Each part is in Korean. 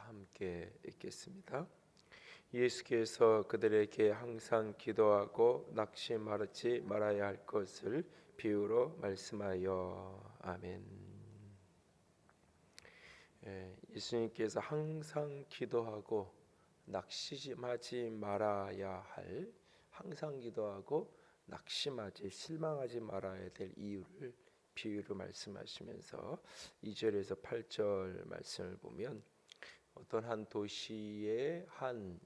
함께 읽겠습니다. 예수께서 그들에게 항상 기도하고 낙심하지 말아야 할 것을 비유로 말씀하여. 아멘. 예수님께서 항상 기도하고 낙심하지 말아야 할, 항상 기도하고 낙심하지 실망하지 말아야 될 이유를 비유로 말씀하시면서 2절에서 8절 말씀을 보면 어떤 한 도시에 한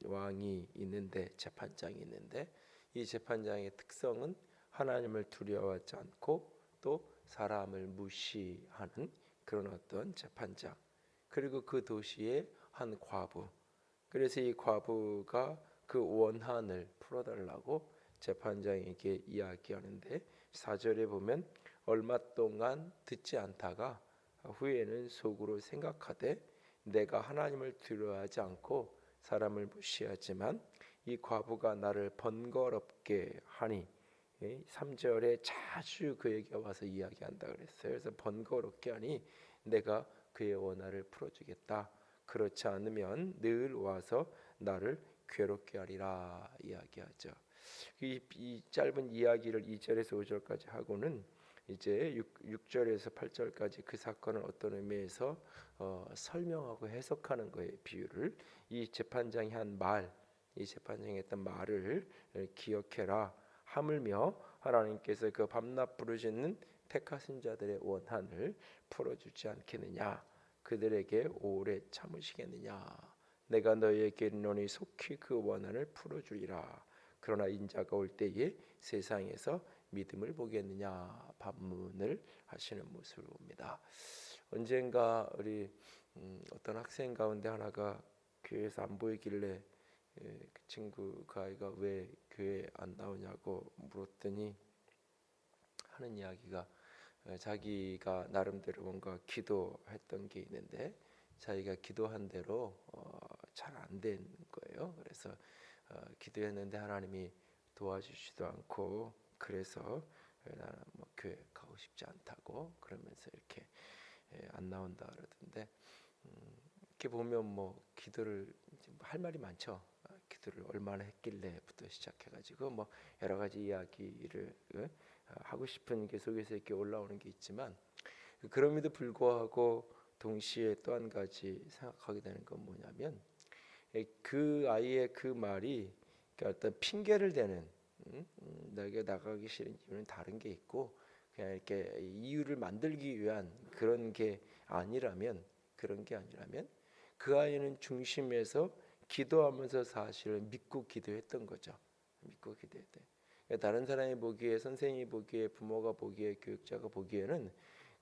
왕이 있는데, 재판장이 있는데, 이 재판장의 특성은 하나님을 두려워하지 않고 또 사람을 무시하는 그런 어떤 재판장. 그리고 그 도시에 한 과부. 그래서 이 과부가 그 원한을 풀어달라고 재판장에게 이야기하는데, 4절에 보면 얼마 동안 듣지 않다가 후에는 속으로 생각하되 내가 하나님을 두려워하지 않고 사람을 무시하지만 이 과부가 나를 번거롭게 하니, 3절에 자주 그에게 와서 이야기한다 그랬어요. 그래서 번거롭게 하니 내가 그의 원한을 풀어주겠다. 그렇지 않으면 늘 와서 나를 괴롭게 하리라 이야기하죠. 이 짧은 이야기를 2절에서 5절까지 하고는 이제 6절에서 8절까지 그 사건을 어떤 의미에서 설명하고 해석하는 거예요. 비유를. 이 재판장이 한 말, 이 재판장이 했던 말을 기억해라. 하물며 하나님께서 그 밤낮 부르짖는 택하신 자들의 원한을 풀어주지 않겠느냐, 그들에게 오래 참으시겠느냐. 내가 너희에게 이르노니 속히 그 원한을 풀어주리라. 그러나 인자가 올 때에 세상에서 믿음을 보겠느냐 반문을 하시는 모습을 봅니다. 언젠가 우리 어떤 학생 가운데 하나가 교회에서 안 보이길래 그 친구 그 아이가 왜 교회 안 나오냐고 물었더니 하는 이야기가, 자기가 나름대로 뭔가 기도했던 게 있는데 자기가 기도한 대로 잘 안 된 거예요. 그래서 기도했는데 하나님이 도와주시지도 않고, 그래서 나는 뭐 교회 가고 싶지 않다고 그러면서 이렇게 안 나온다 그러던데, 이렇게 보면 뭐 기도를 할 말이 많죠. 기도를 얼마나 했길래부터 시작해가지고 뭐 여러 가지 이야기를 하고 싶은 게 속에서 이렇게 올라오는 게 있지만, 그럼에도 불구하고 동시에 또 한 가지 생각하게 되는 건 뭐냐면, 그 아이의 그 말이 그러니까 어떤 핑계를 대는, 내가 나가기 싫은 이유는 다른 게 있고 그냥 이렇게 이유를 만들기 위한 그런 게 아니라면, 그 아이는 중심에서 기도하면서 사실은 믿고 기도했던 거죠. 믿고 기도했대. 그러니까 다른 사람이 보기에, 선생님이 보기에, 부모가 보기에, 교육자가 보기에는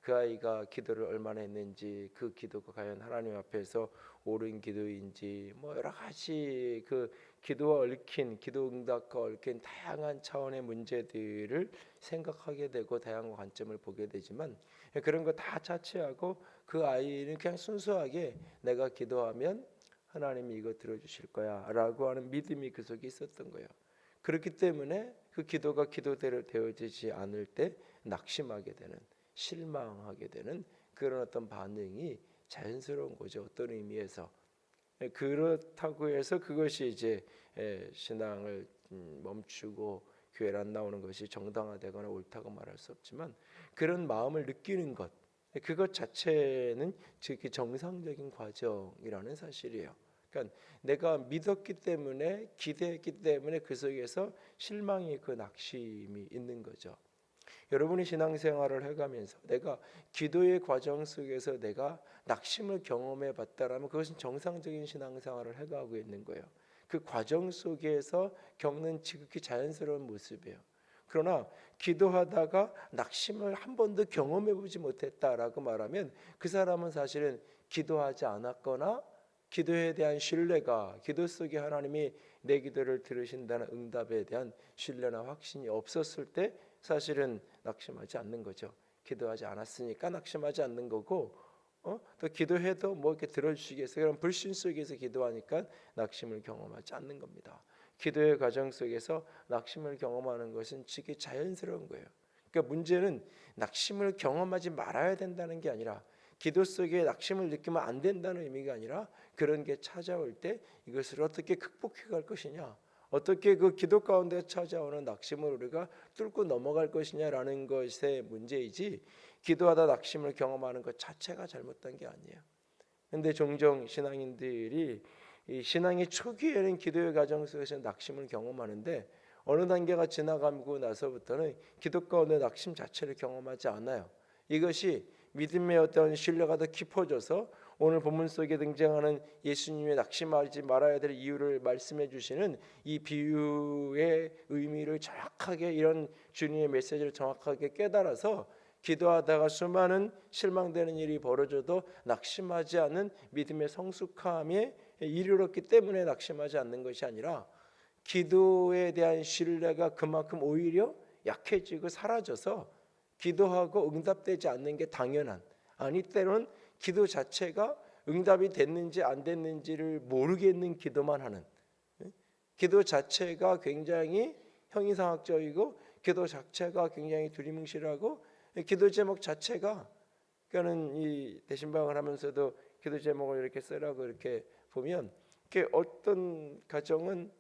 그 아이가 기도를 얼마나 했는지, 그 기도가 과연 하나님 앞에서 옳은 기도인지, 뭐 여러 가지 그 기도와 얽힌, 기도 응답과 얽힌 다양한 차원의 문제들을 생각하게 되고 다양한 관점을 보게 되지만, 그런 거 다 차치하고 그 아이는 그냥 순수하게 내가 기도하면 하나님이 이거 들어주실 거야 라고 하는 믿음이 그 속에 있었던 거예요. 그렇기 때문에 그 기도가 기도대로 되어지지 않을 때 낙심하게 되는, 실망하게 되는 그런 어떤 반응이 자연스러운 거죠. 어떤 의미에서. 그렇다고 해서 그것이 이제 신앙을 멈추고 교회를 안 나오는 것이 정당화되거나 옳다고 말할 수 없지만, 그런 마음을 느끼는 것, 그것 자체는 즉히 정상적인 과정이라는 사실이에요. 그러니까 내가 믿었기 때문에, 기대했기 때문에 그 속에서 실망이 있고 낙심이 있는 거죠. 여러분이 신앙생활을 해가면서 내가 기도의 과정 속에서 내가 낙심을 경험해 봤다라면 그것은 정상적인 신앙생활을 해가고 있는 거예요. 그 과정 속에서 겪는 지극히 자연스러운 모습이에요. 그러나 기도하다가 낙심을 한 번도 경험해 보지 못했다라고 말하면 그 사람은 사실은 기도하지 않았거나, 기도에 대한 신뢰가, 기도 속에 하나님이 내 기도를 들으신다는 응답에 대한 신뢰나 확신이 없었을 때 사실은 낙심하지 않는 거죠. 기도하지 않았으니까 낙심하지 않는 거고, 또 기도해도 뭐 이렇게 들어주시겠어요? 그런 불신 속에서 기도하니까 낙심을 경험하지 않는 겁니다. 기도의 과정 속에서 낙심을 경험하는 것은 지극히 자연스러운 거예요. 그러니까 문제는 낙심을 경험하지 말아야 된다는 게 아니라 기도 속에 낙심을 느끼면 안 된다는 의미가 아니라 그런 게 찾아올 때 이것을 어떻게 극복해 갈 것이냐, 어떻게 그 기도 가운데 찾아오는 낙심을 우리가 뚫고 넘어갈 것이냐라는 것의 문제이지, 기도하다 낙심을 경험하는 것 자체가 잘못된 게 아니에요. 근데 종종 신앙인들이 이 신앙의 초기에는 기도의 과정 속에서 낙심을 경험하는데 어느 단계가 지나가고 나서부터는 기도 가운데 낙심 자체를 경험하지 않아요. 이것이 믿음의 어떤 신뢰가 더 깊어져서 오늘 본문 속에 등장하는 예수님의 낙심하지 말아야 될 이유를 말씀해 주시는 이 비유의 의미를 정확하게, 이런 주님의 메시지를 정확하게 깨달아서 기도하다가 수많은 실망되는 일이 벌어져도 낙심하지 않는 믿음의 성숙함에 이르렀기 때문에 낙심하지 않는 것이 아니라, 기도에 대한 신뢰가 그만큼 오히려 약해지고 사라져서 기도하고 응답되지 않는 게 당연한, 아니 때로는 기도 자체가 응답이 됐는지 안 됐는지를 모르겠는 기도만 하는, 기도 자체가 굉장히 형이상학적이고 기도 자체가 굉장히 두리뭉실하고 기도 제목 자체가, 그러니까는 이 대신방을 하면서도 기도 제목을 이렇게 쓰라고 이렇게 보면 이렇게 어떤 가정은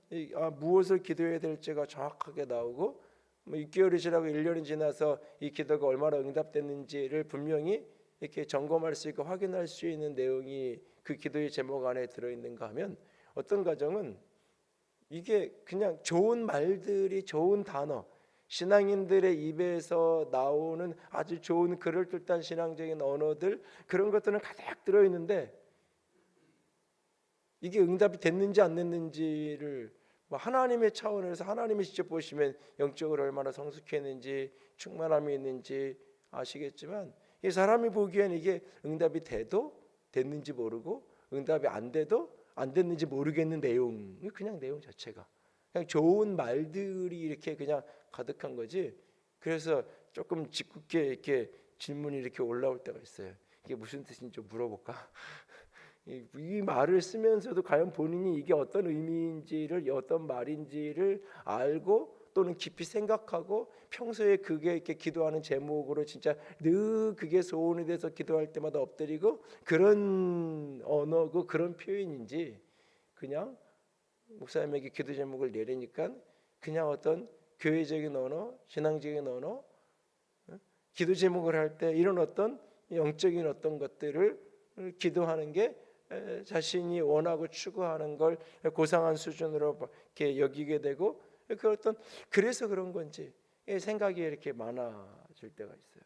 무엇을 기도해야 될지가 정확하게 나오고, 6개월이 지나고 1년이 지나서 이 기도가 얼마나 응답됐는지를 분명히 이렇게 점검할 수 있고 확인할 수 있는 내용이 그 기도의 제목 안에 들어있는가 하면, 어떤 가정은 이게 그냥 좋은 말들이, 좋은 단어, 신앙인들의 입에서 나오는 아주 좋은 그럴듯한 신앙적인 언어들, 그런 것들은 가득 들어있는데 이게 응답이 됐는지 안 됐는지를 하나님의 차원에서 하나님이 직접 보시면 영적으로 얼마나 성숙했는지 충만함이 있는지 아시겠지만, 이 사람이 보기엔 이게 응답이 돼도 됐는지 모르고 응답이 안 돼도 안 됐는지 모르겠는 내용, 그냥 내용 자체가 그냥 좋은 말들이 이렇게 그냥 가득한 거지. 그래서 조금 짓궂게 이렇게 질문이 이렇게 올라올 때가 있어요. 이게 무슨 뜻인지 좀 물어볼까? 이 말을 쓰면서도 과연 본인이 이게 어떤 의미인지를, 어떤 말인지를 알고 또는 깊이 생각하고 평소에 그게 이렇게 기도하는 제목으로 진짜 늘 그게 소원이 돼서 기도할 때마다 엎드리고 그런 언어고 그런 표현인지, 그냥 목사님에게 기도 제목을 내리니까 그냥 어떤 교회적인 언어, 신앙적인 언어, 기도 제목을 할 때 이런 어떤 영적인 어떤 것들을 기도하는 게 자신이 원하고 추구하는 걸 고상한 수준으로 이렇게 여기게 되고, 그 어떤, 그래서 그런 건지 생각이 이렇게 많아질 때가 있어요.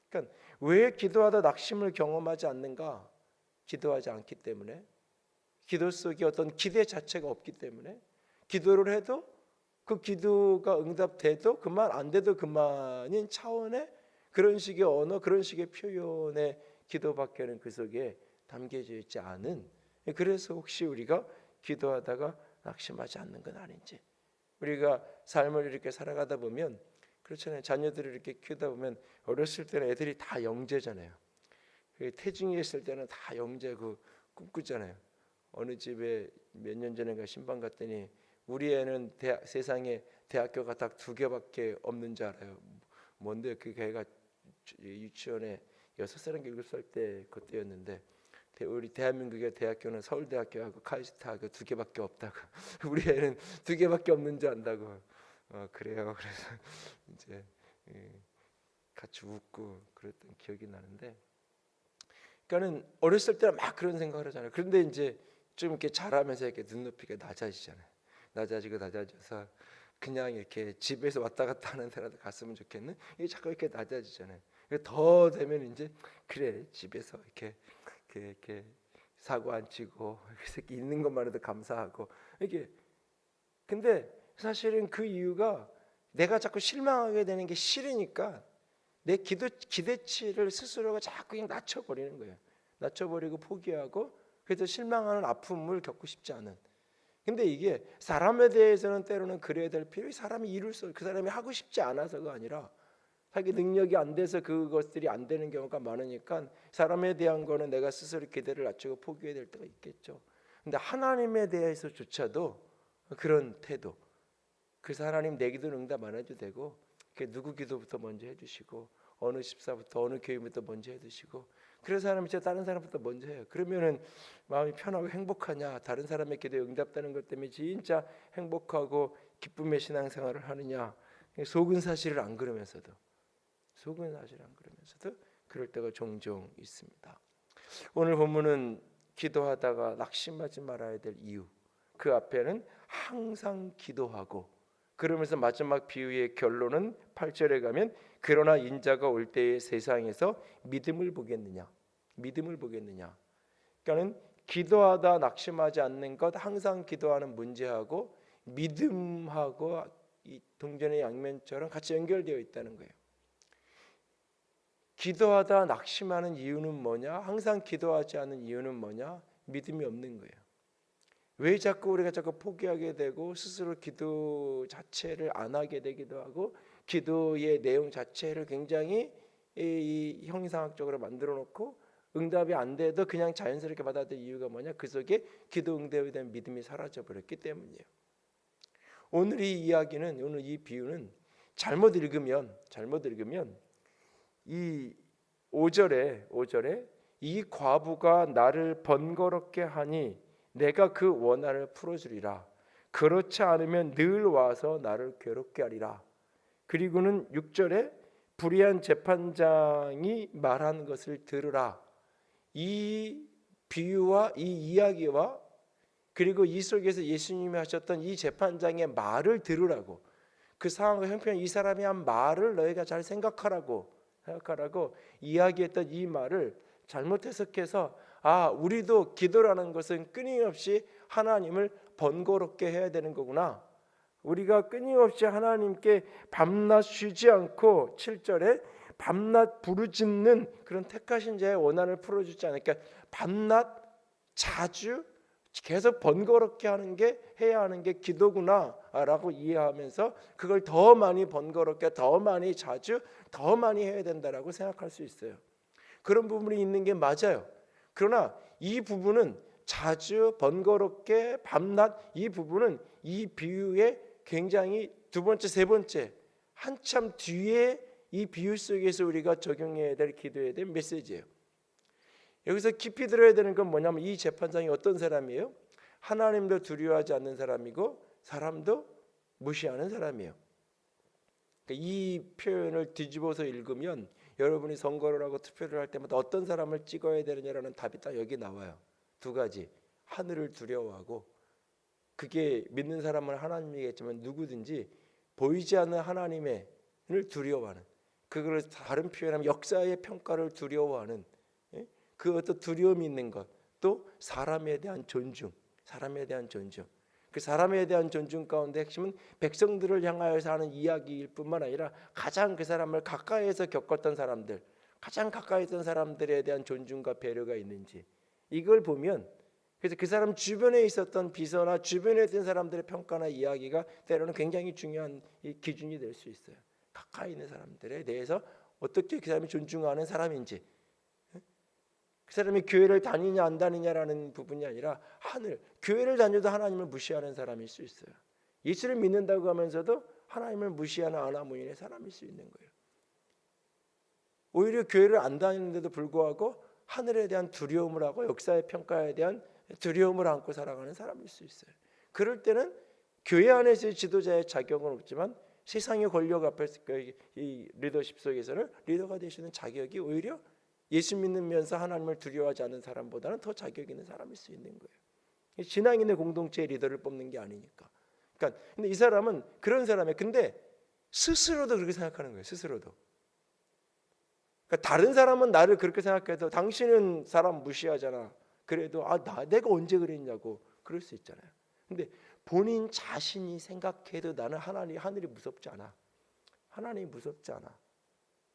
그러니까 왜 기도하다 낙심을 경험하지 않는가? 기도하지 않기 때문에, 기도 속에 어떤 기대 자체가 없기 때문에, 기도를 해도 그 기도가 응답돼도 그만, 안 돼도 그만인 차원의 그런 식의 언어, 그런 식의 표현의 기도밖에는 그 속에 담겨져 있지 않은, 그래서 혹시 우리가 기도하다가 낙심하지 않는 건 아닌지, 우리가 삶을 이렇게 살아가다 보면 그렇잖아요. 자녀들을 이렇게 키우다 보면 어렸을 때는 애들이 다 영재잖아요. 태중에 있을 때는 다 영재고 꿈꾸잖아요. 어느 집에 몇 년 전인가 신방 갔더니 우리 애는 세상에 대학교가 딱 2개밖에 없는 줄 알아요. 뭔데 그 애가 유치원에 6살인가 7살 때 그때였는데, 우리 대한민국의 대학교는 서울대학교하고 카이스트하고 2개밖에 없다고. 우리 애는 2개밖에 없는 줄 안다고. 그래요. 그래서 이제 같이 웃고 그랬던 기억이 나는데, 그러니까는 어렸을 때는 막 그런 생각을 하잖아요. 그런데 이제 좀 이렇게 자라면서 이렇게 눈높이가 낮아지잖아요. 낮아져서 그냥 이렇게 집에서 왔다 갔다 하는 데라도 갔으면 좋겠는, 이게 자꾸 이렇게 낮아지잖아요. 더 되면 이제 그래, 집에서 이렇게 사고 안 치고 이렇게 있는 것만 해도 감사하고 이게. 근데 사실은 그 이유가 내가 자꾸 실망하게 되는 게 싫으니까 내 기대치를 스스로가 자꾸 그냥 낮춰버리는 거예요. 낮춰버리고 포기하고, 그래서 실망하는 아픔을 겪고 싶지 않은. 근데 이게 사람에 대해서는 때로는 그래야 될 필요, 사람이 그 사람이 하고 싶지 않아서가 아니라 자기 능력이 안 돼서 그것들이 안 되는 경우가 많으니까 사람에 대한 거는 내가 스스로 기대를 낮추고 포기해야 될 때가 있겠죠. 근데 하나님에 대해서조차도 그런 태도, 그래서 하나님 내 기도는 응답 안 해도 되고 누구 기도부터 먼저 해주시고 어느 집사부터 어느 교회부터 먼저 해주시고 그래서 사람이 다른 사람부터 먼저 해요. 그러면은 마음이 편하고 행복하냐? 다른 사람의 기도에 응답되는 것 때문에 진짜 행복하고 기쁨의 신앙생활을 하느냐? 속은 사실을 안 그러면서도 그럴 때가 종종 있습니다. 오늘 본문은 기도하다가 낙심하지 말아야 될 이유, 그 앞에는 항상 기도하고, 그러면서 마지막 비유의 결론은 8절에 가면 그러나 인자가 올 때의 세상에서 믿음을 보겠느냐. 그러니까는 기도하다 낙심하지 않는 것, 항상 기도하는 문제하고 믿음하고 이 동전의 양면처럼 같이 연결되어 있다는 거예요. 기도하다 낙심하는 이유는 뭐냐? 항상 기도하지 않는 이유는 뭐냐? 믿음이 없는 거예요. 왜 자꾸 우리가 포기하게 되고 스스로 기도 자체를 안 하게 되기도 하고 기도의 내용 자체를 굉장히 이 형이상학적으로 만들어 놓고 응답이 안 돼도 그냥 자연스럽게 받아들일 이유가 뭐냐? 그 속에 기도 응답에 대한 믿음이 사라져 버렸기 때문이에요. 오늘 이 비유는 잘못 읽으면 이 5절에 이 과부가 나를 번거롭게 하니 내가 그 원한을 풀어주리라. 그렇지 않으면 늘 와서 나를 괴롭게 하리라. 그리고는 6절에 불의한 재판장이 말한 것을 들으라. 이 비유와 이 이야기와 그리고 이 속에서 예수님이 하셨던 이 재판장의 말을 들으라고, 그 상황과 형편, 이 사람이 한 말을 너희가 잘 생각하라고 이야기했던 이 말을 잘못 해석해서 우리도 기도라는 것은 끊임없이 하나님을 번거롭게 해야 되는 거구나. 우리가 끊임없이 하나님께 밤낮 쉬지 않고 7절에 밤낮 부르짖는 그런 택하신 자의 원한을 풀어주지 않으니까 밤낮 자주 계속 번거롭게 해야 하는 게 기도구나라고 이해하면서 그걸 더 많이 번거롭게, 더 많이 자주, 더 많이 해야 된다라고 생각할 수 있어요. 그런 부분이 있는 게 맞아요. 그러나 이 부분은 자주, 번거롭게, 밤낮, 이 부분은 이 비유의 굉장히 두 번째, 세 번째 한참 뒤에 이 비유 속에서 우리가 적용해야 될, 기도해야 될 메시지예요. 여기서 깊이 들어야 되는 건 뭐냐면 이 재판장이 어떤 사람이에요? 하나님도 두려워하지 않는 사람이고 사람도 무시하는 사람이에요. 이 표현을 뒤집어서 읽으면 여러분이 선거를 하고 투표를 할 때마다 어떤 사람을 찍어야 되느냐라는 답이 딱 여기 나와요. 두 가지. 하늘을 두려워하고, 그게 믿는 사람은 하나님이겠지만 누구든지 보이지 않는 하나님을 두려워하는, 그걸 다른 표현하면 역사의 평가를 두려워하는 그 어떤 두려움이 있는 것, 또 사람에 대한 존중, 그 사람에 대한 존중 가운데 핵심은 백성들을 향하여서 하는 이야기일 뿐만 아니라 가장 그 사람을 가까이에서 겪었던 사람들, 가장 가까이 있던 사람들에 대한 존중과 배려가 있는지, 이걸 보면, 그래서 그 사람 주변에 있었던 비서나 주변에 있던 사람들의 평가나 이야기가 때로는 굉장히 중요한 기준이 될 수 있어요. 가까이 있는 사람들에 대해서 어떻게 그 사람이 존중하는 사람인지, 그 사람이 교회를 다니냐 안 다니냐라는 부분이 아니라 교회를 다녀도 하나님을 무시하는 사람일 수 있어요. 예수를 믿는다고 하면서도 하나님을 무시하는 아나무인의 사람일 수 있는 거예요. 오히려 교회를 안 다니는데도 불구하고 하늘에 대한 두려움을 하고 역사의 평가에 대한 두려움을 안고 살아가는 사람일 수 있어요. 그럴 때는 교회 안에서의 지도자의 자격은 없지만 세상의 권력 앞에서 이 리더십 속에서는 리더가 되시는 자격이 오히려 예수 믿으면서 하나님을 두려워하지 않는 사람보다는 더 자격 있는 사람일 수 있는 거예요. 신앙인의 공동체의 리더를 뽑는 게 아니니까. 그러니까 근데 이 사람은 그런 사람이에요. 근데 스스로도 그렇게 생각하는 거예요. 스스로도. 그러니까 다른 사람은 나를 그렇게 생각해도 당신은 사람 무시하잖아. 그래도 내가 언제 그랬냐고 그럴 수 있잖아요. 근데 본인 자신이 생각해도 나는 하늘이 무섭지 않아. 하나님이 무섭지 않아.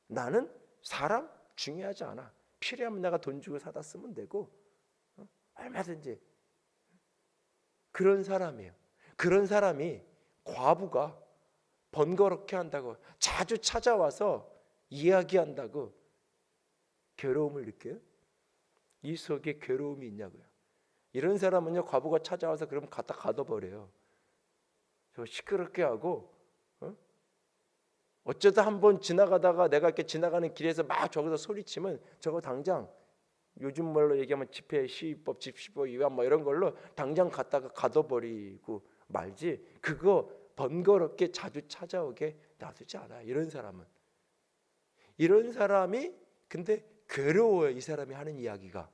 나는 사람 중요하지 않아. 필요하면 내가 돈 주고 사다 쓰면 되고 얼마든지. 그런 사람이에요. 그런 사람이 과부가 번거롭게 한다고, 자주 찾아와서 이야기한다고 괴로움을 느껴요? 이 속에 괴로움이 있냐고요. 이런 사람은요, 과부가 찾아와서 그럼 갖다 가둬버려요. 저 시끄럽게 하고 어쩌다 한번 지나가다가 내가 이렇게 지나가는 길에서 막 저기서 소리치면 저거 당장 요즘 말로 얘기하면 집회 시위법, 집시법 위반 뭐 이런 걸로 당장 갖다가 가둬버리고 말지, 그거 번거롭게 자주 찾아오게 놔두지 않아. 이런 사람이 근데 괴로워요. 이 사람이 하는 이야기가,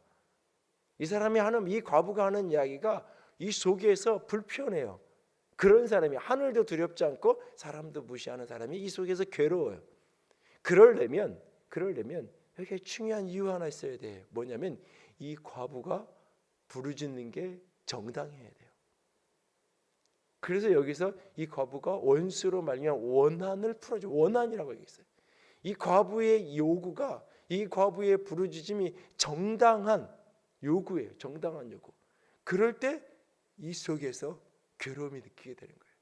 이 과부가 하는 이야기가 이 속에서 불편해요. 그런 사람이, 하늘도 두렵지 않고 사람도 무시하는 사람이 이 속에서 괴로워요. 그러려면 여기 중요한 이유 하나 있어야 돼요. 뭐냐면 이 과부가 부르짖는 게 정당해야 돼요. 그래서 여기서 이 과부가 원수로 말미암아 원한을 풀어줘. 원한이라고 얘기했어요. 이 과부의 요구가, 이 과부의 부르짖음이 정당한 요구예요. 정당한 요구. 그럴 때 이 속에서 괴로움이 느끼게 되는 거예요.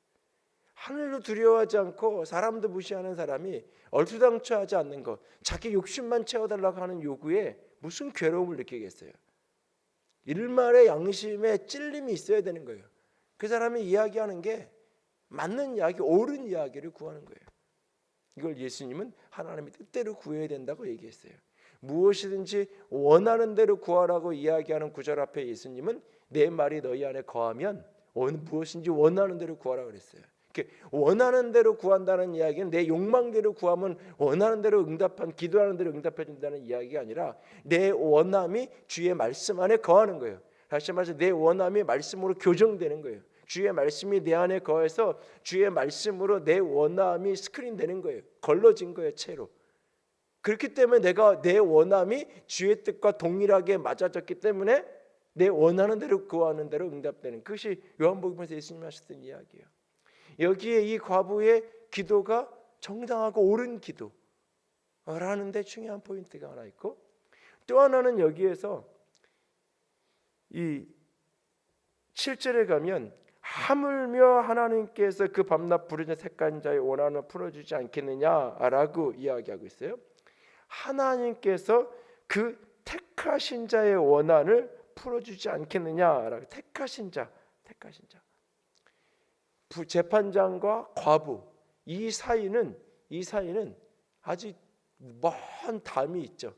하늘도 두려워하지 않고 사람도 무시하는 사람이 얼토당토하지 않는 것, 자기 욕심만 채워달라고 하는 요구에 무슨 괴로움을 느끼겠어요? 일말의 양심에 찔림이 있어야 되는 거예요. 그 사람이 이야기하는 게 맞는 이야기, 옳은 이야기를 구하는 거예요. 이걸 예수님은 하나님의 뜻대로 구해야 된다고 얘기했어요. 무엇이든지 원하는 대로 구하라고 이야기하는 구절 앞에 예수님은 내 말이 너희 안에 거하면 무엇인지 원하는 대로 구하라 그랬어요. 원하는 대로 구한다는 이야기는 내 욕망대로 구하면 원하는 대로 기도하는 대로 응답해 준다는 이야기가 아니라 내 원함이 주의 말씀 안에 거하는 거예요. 다시 말해서 내 원함이 말씀으로 교정되는 거예요. 주의 말씀이 내 안에 거해서 주의 말씀으로 내 원함이 스크린되는 거예요. 걸러진 거예요, 채로. 그렇기 때문에 내가 내 원함이 주의 뜻과 동일하게 맞아졌기 때문에 내 원하는 대로 구하는 대로 응답되는, 그것이 요한복음에서 예수님이 하셨던 이야기예요. 여기에 이 과부의 기도가 정당하고 옳은 기도라는 데 중요한 포인트가 하나 있고, 또 하나는 여기에서 이 7절에 가면 하물며 하나님께서 그 밤낮 부르짖는 택한 자의 원한을 풀어주지 않겠느냐라고 이야기하고 있어요. 하나님께서 그 택하신 자의 원한을 풀어주지 않겠느냐라고. 택하신 자. 재판장과 과부 이 사이는 아주 먼 담이 있죠.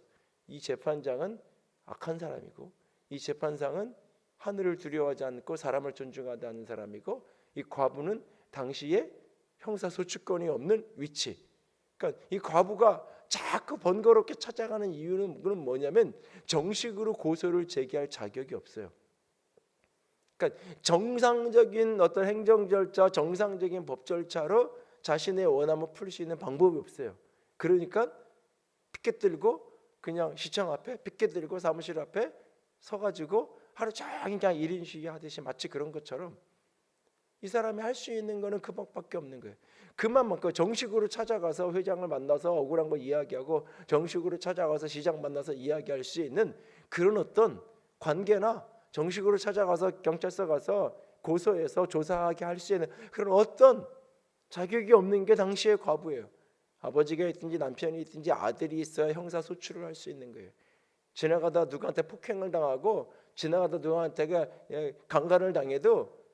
이 재판장은 악한 사람이고, 이 재판장은 하늘을 두려워하지 않고 사람을 존중하지 않는 사람이고, 이 과부는 당시에 형사소추권이 없는 위치. 그러니까 이 과부가 자꾸 번거롭게 찾아가는 이유는 뭐냐면 정식으로 고소를 제기할 자격이 없어요. 그러니까 정상적인 어떤 행정 절차, 정상적인 법 절차로 자신의 원함을 풀 수 있는 방법이 없어요. 그러니까 피켓 들고 그냥 시청 앞에 피켓 들고 사무실 앞에 서가지고 하루 종일 그냥 1인 시위 하듯이 마치 그런 것처럼 이 사람이 할 수 있는 거는 그 법밖에 없는 거예요. 그만큼 정식으로 찾아가서 회장을 만나서 억울한 거 이야기하고, 정식으로 찾아가서 시장 만나서 이야기할 수 있는 그런 어떤 관계나 정식으로 찾아가서 경찰서 가서 고소해서 조사하게 할 수 있는 그런 어떤 자격이 없는 게 당시의 과부예요. 아버지가 있든지 남편이 있든지 아들이 있어야 형사소출을 할 수 있는 거예요. 지나가다 누구한테 폭행을 당하고 지나가다 누구한테가 강간을 당해도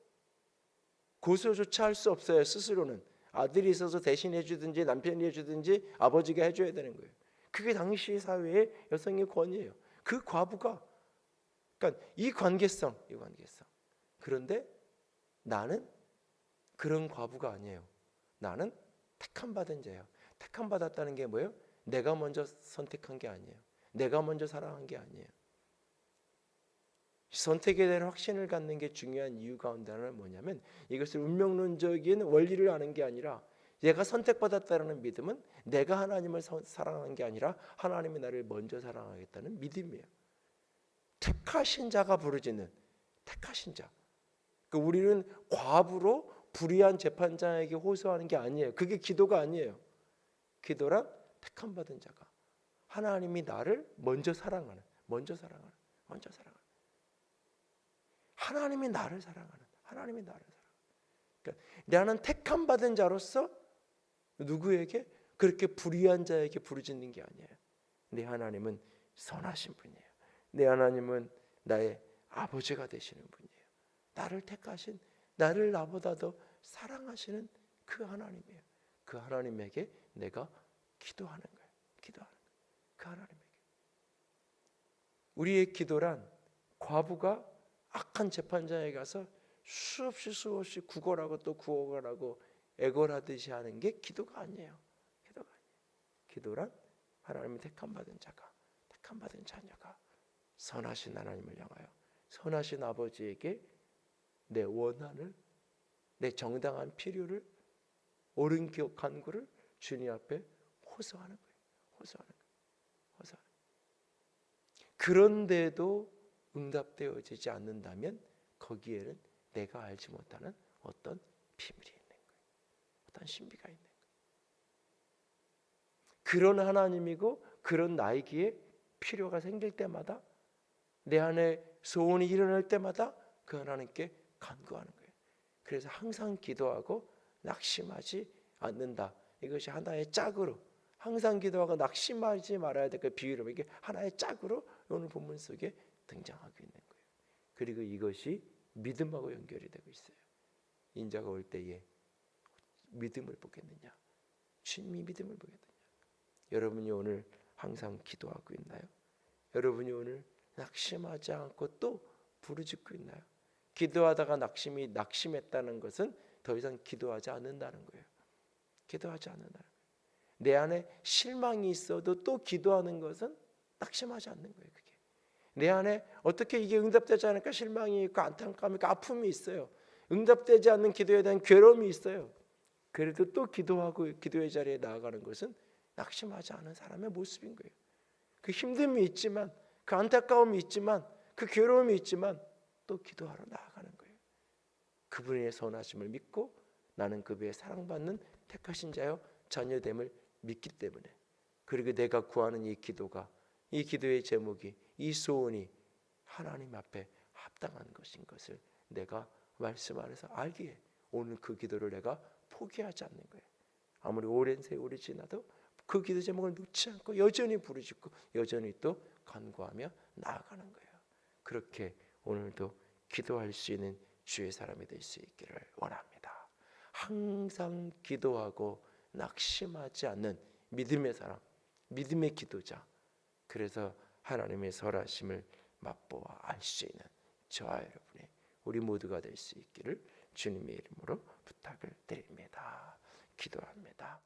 고소조차 할 수 없어요. 스스로는 아들이 있어서 대신해 주든지 남편이 해주든지 아버지가 해줘야 되는 거예요. 그게 당시 사회의 여성의 권위예요. 그 과부가, 그러니까 이 관계성. 그런데 나는 그런 과부가 아니에요. 나는 택함 받은 자예요. 택함 받았다는 게 뭐예요? 내가 먼저 선택한 게 아니에요. 내가 먼저 사랑한 게 아니에요. 선택에 대한 확신을 갖는 게 중요한 이유 가운데 하나는 뭐냐면, 이것을 운명론적인 원리를 아는 게 아니라, 내가 선택받았다는 믿음은 내가 하나님을 사랑한 게 아니라 하나님이 나를 먼저 사랑하겠다는 믿음이에요. 택하신 자가 부르짖는, 택하신 자. 그러니까 우리는 과부로 불의한 재판장에게 호소하는 게 아니에요. 그게 기도가 아니에요. 기도란 택함 받은 자가 하나님이 나를 먼저 사랑하는. 하나님이 나를 사랑하는. 그러니까 나는 택함 받은 자로서 누구에게, 그렇게 불의한 자에게 부르짖는 게 아니에요. 내 하나님은 선하신 분이에요. 내 하나님은 나의 아버지가 되시는 분이에요. 나를 택하신, 나를 나보다 더 사랑하시는 그 하나님이에요. 그 하나님에게 내가 기도하는 거예요. 기도하는 거예요. 그 하나님에게. 우리의 기도란 과부가 악한 재판장에 가서 수없이 구걸하고 또 구걸하고 애걸하듯이 하는 게 기도가 아니에요. 기도가 아니에요. 기도란 하나님의 택함받은 자가, 택함받은 자녀가 선하신 하나님을 향하여 선하신 아버지에게 내 원한을, 내 정당한 필요를, 옳은 간구를 주님 앞에 호소하는 거예요. 호소하는 거예요. 호소하는 거예요. 그런데도 응답되어지지 않는다면 거기에는 내가 알지 못하는 어떤 비밀이 있는 거예요. 어떤 신비가 있는 거예요. 그런 하나님이고 그런 나에게 필요가 생길 때마다, 내 안에 소원이 일어날 때마다 그 하나님께 간구하는 거예요. 그래서 항상 기도하고 낙심하지 않는다. 이것이 하나의 짝으로, 항상 기도하고 낙심하지 말아야 될 그 비유로, 이게 하나의 짝으로 오늘 본문 속에 등장하고 있는 거예요. 그리고 이것이 믿음하고 연결이 되고 있어요. 인자가 올 때에 믿음을 보겠느냐, 주님이 믿음을 보겠느냐. 여러분이 오늘 항상 기도하고 있나요? 여러분이 오늘 낙심하지 않고 또 부르짖고 있나요? 기도하다가 낙심했다는 것은 더 이상 기도하지 않는다는 거예요. 기도하지 않는다는 거예요. 내 안에 실망이 있어도 또 기도하는 것은 낙심하지 않는 거예요. 그게 내 안에 어떻게 이게 응답되지 않을까 실망이 있고 안타까움이 있고 아픔이 있어요. 응답되지 않는 기도에 대한 괴로움이 있어요. 그래도 또 기도하고 기도의 자리에 나아가는 것은 낙심하지 않은 사람의 모습인 거예요. 그 힘듦이 있지만, 그 안타까움이 있지만, 그 괴로움이 있지만 또 기도하러 나아가는 거예요. 그분의 선하심을 믿고 나는 그분의 사랑받는 택하신 자여 자녀됨을 믿기 때문에, 그리고 내가 구하는 이 기도가, 이 기도의 제목이, 이 소원이 하나님 앞에 합당한 것인 것을 내가 말씀 안에서 알기에 오늘 그 기도를 내가 포기하지 않는 거예요. 아무리 오랜 세월이 지나도 그 기도 제목을 놓지 않고 여전히 부르짖고 여전히 또 간구하며 나아가는 거예요. 그렇게 오늘도 기도할 수 있는 주의 사람이 될 수 있기를 원합니다. 항상 기도하고 낙심하지 않는 믿음의 사람, 믿음의 기도자, 그래서 하나님의 설하심을 맛보아 알 수 있는 저와 여러분의 우리 모두가 될 수 있기를 주님의 이름으로 부탁을 드립니다. 기도합니다.